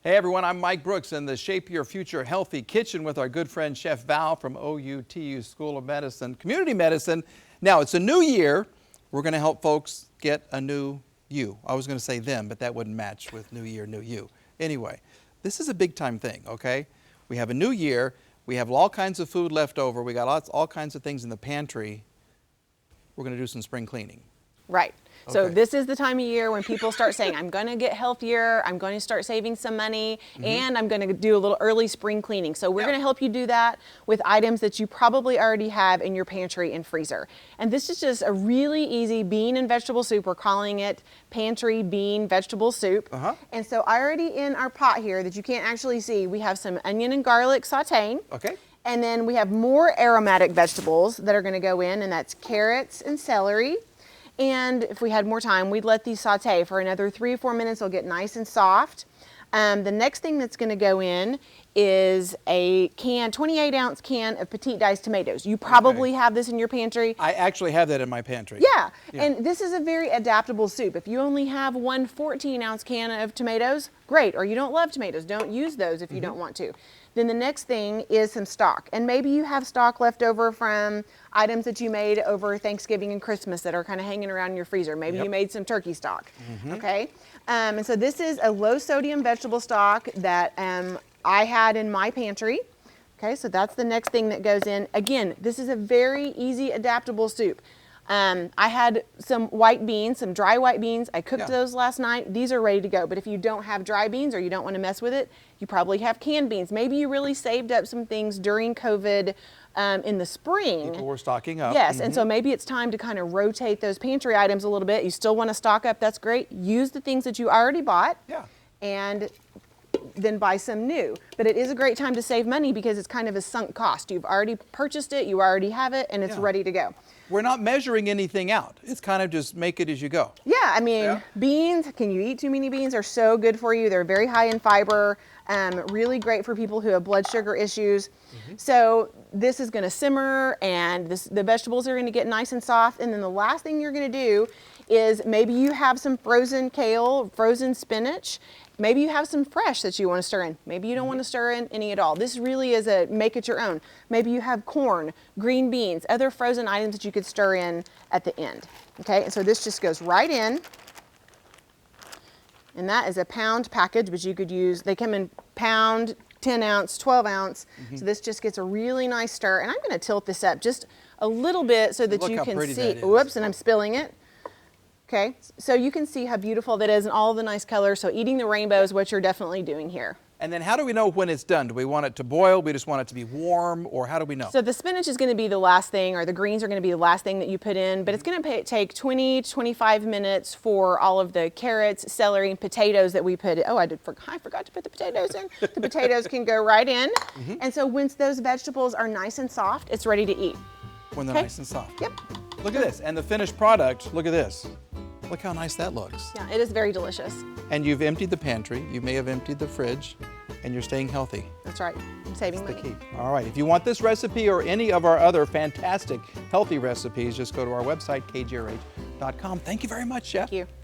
Hey everyone, I'm Mike Brooks in the Shape Your Future Healthy Kitchen with our good friend Chef Val from OUTU School of Medicine, Community Medicine. Now it's a new year. We're going to help folks get a new you. I was going to say them, but that wouldn't match with new year, new you. Anyway, this is a big time thing, okay? We have a new year. We have all kinds of food left over. We got all kinds of things in the pantry. We're going to do some spring cleaning. Right. So Okay. this is the time of year when people start saying, I'm going to get healthier, I'm going to start saving some money, and I'm going to do a little early spring cleaning. So we're going to help you do that with items that you probably already have in your pantry and freezer. And this is just a really easy bean and vegetable soup. We're calling it Pantry Bean Vegetable Soup. And so already in our pot here that you can't actually see, we have some onion and garlic sauteing. Okay. And then we have more aromatic vegetables that are going to go in, and that's carrots and celery. And if we had more time, we'd let these saute for another 3 or 4 minutes. They'll get nice and soft. The next thing that's going to go in is a 28-ounce can of petite diced tomatoes. You probably have this in your pantry. I actually have that in my pantry. Yeah, and this is a very adaptable soup. If you only have one 14-ounce can of tomatoes, great. Or you don't love tomatoes, don't use those if you don't want to. Then the next thing is some stock. And maybe you have stock left over from items that you made over Thanksgiving and Christmas that are kind of hanging around in your freezer. Maybe you made some turkey stock, okay? And so this is a low sodium vegetable stock that I had in my pantry. Okay, so that's the next thing that goes in. Again, this is a very easy adaptable soup. I had some white beans, some dry white beans. I cooked those last night. These are ready to go. But if you don't have dry beans or you don't want to mess with it, you probably have canned beans. Maybe you really saved up some things during COVID in the spring. People were stocking up. Yes, and so maybe it's time to kind of rotate those pantry items a little bit. You still want to stock up, that's great. Use the things that you already bought and then buy some new. But it is a great time to save money because it's kind of a sunk cost. You've already purchased it, you already have it, and it's ready to go. We're not measuring anything out. It's kind of just make it as you go. Yeah, I mean, beans, can you eat too many beans? They're so good for you. They're very high in fiber, really great for people who have blood sugar issues. So this is going to simmer and the vegetables are going to get nice and soft. And then the last thing you're going to do is maybe you have some frozen kale, frozen spinach. Maybe you have some fresh that you want to stir in. Maybe you don't want to stir in any at all. This really is a make it your own. Maybe you have corn, green beans, other frozen items that you could stir in at the end. Okay, and so this just goes right in. And that is a pound package, but you could use, they come in pound, 10 ounce, 12 ounce. So this just gets a really nice stir. And I'm going to tilt this up just a little bit so that you can see. Whoops, and I'm spilling it. Okay, so you can see how beautiful that is and all the nice colors. So eating the rainbow is what you're definitely doing here. And then how do we know when it's done? Do we want it to boil? We just want it to be warm? Or how do we know? So the spinach is going to be the last thing, or the greens are going to be the last thing that you put in, but it's going to take 20 to 25 minutes for all of the carrots, celery, and potatoes that we put in. Oh, I forgot to put the potatoes in. The potatoes can go right in. And so once those vegetables are nice and soft, it's ready to eat. When they're nice and soft. Yep. Look at this. And the finished product, look at this. Look how nice that looks. Yeah, it is very delicious. And you've emptied the pantry, you may have emptied the fridge, and you're staying healthy. That's right, I'm saving money. That's the key. All right, if you want this recipe or any of our other fantastic healthy recipes, just go to our website, kgrh.com. Thank you very much, Chef. Thank you.